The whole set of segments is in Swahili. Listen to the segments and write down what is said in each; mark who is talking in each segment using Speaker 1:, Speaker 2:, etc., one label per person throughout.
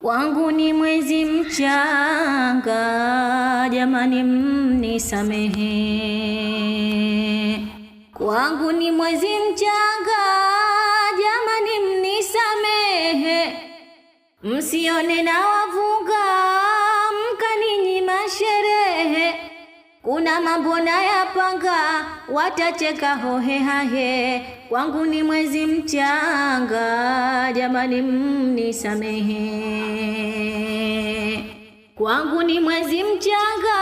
Speaker 1: Kwangu ni mwezi mchanga, jamani mnisamehe. Kwangu ni mwezi mchanga, jamani mnisamehe. Msione na wavunga, mkaninyima sherehe. Kuna mambo nayapanga, watacheka hohe hahe. Kwangu ni mwezi mchanga, jamani mnisamehe. Kwangu ni mwezi mchanga,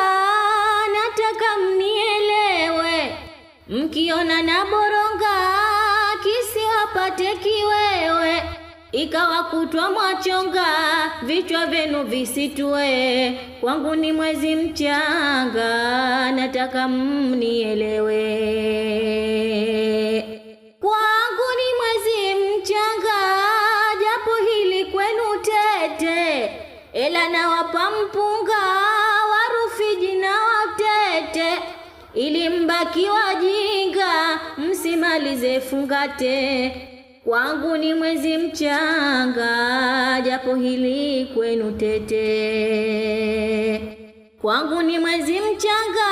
Speaker 1: nataka mnielewe. Mkiona na boronga, kisiwapate kiwewe. Ikawa kutwa mwachonga, vichwa vyenu visitue. Kwangu ni mwezi mchanga, nataka mnielewe. Kwangu ni mwezi mchanga, japo hili kwenu tete. Ela nawapa mpunga, warufiji na watete. Ili mbaki wajinga, msimalize fungate. Kwangu ni mwezi mchanga, japo hili kwenu tete. Kwangu ni mwezi mchanga,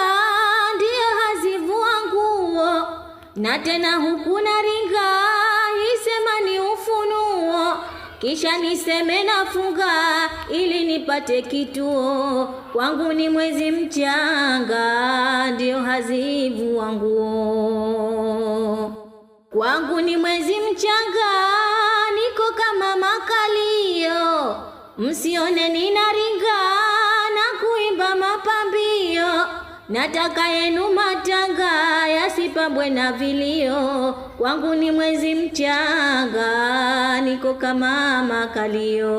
Speaker 1: ndiyo hazivua nguo. Na tena huku naringa, isema ni ufunuo. Kisha niseme nafunga, ili nipate kituo. Kwangu ni mwezi mchanga, ndiyo hazivua nguo. Kwangu ni mwezi mchanga, niko kama makalio. Msione ninaringa na kuimba mapambio. Nataka yenu matanga, yasipambwe na vilio. Kwangu ni mwezi mchanga, niko kama makalio.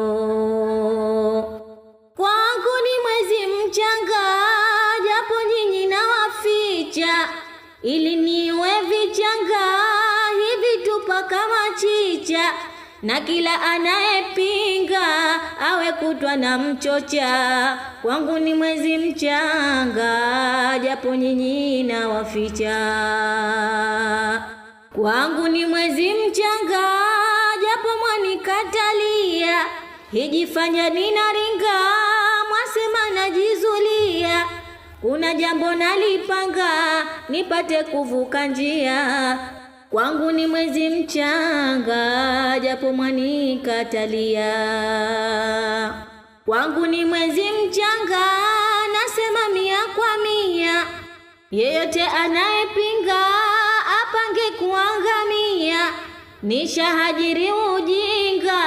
Speaker 1: Kwangu ni mwezi mchanga, japo nyinyi nawaficha. Ili niwe vichanga, kama chicha. Na kila anayepinga, awe kutwa na mchocha. Kwangu ni mwezi mchanga, japo nyinyi nawaficha. Kwangu ni mwezi mchanga, japo mwanikatalia. Hijifanya ninaringa, mwasema najizulia. Kuna jambo nalipanga, nipate kuvuka njia. Kwangu ni mwezi mchanga, japo mwanikatalia. Kwangu ni mwezi mchanga, nasema mia kwa mia. Yeyote anayepinga, apange kuangamia. Nishahajiri ujinga,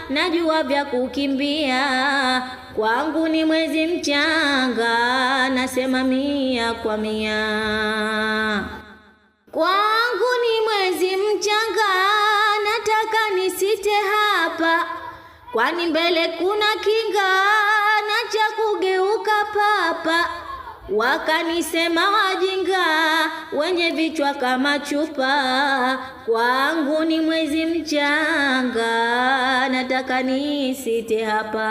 Speaker 1: najua vya kukimbia. Kwangu ni mwezi mchanga, nasema mia kwa mia. Kwangu ni mwezi mchanga, nataka nisite hapa. Kwani mbele kuna kinga, na cha kugeuka papa. Wakanisema wajinga, wenye vichwa kama chupa. Kwangu ni mwezi mchanga, nataka nisite hapa.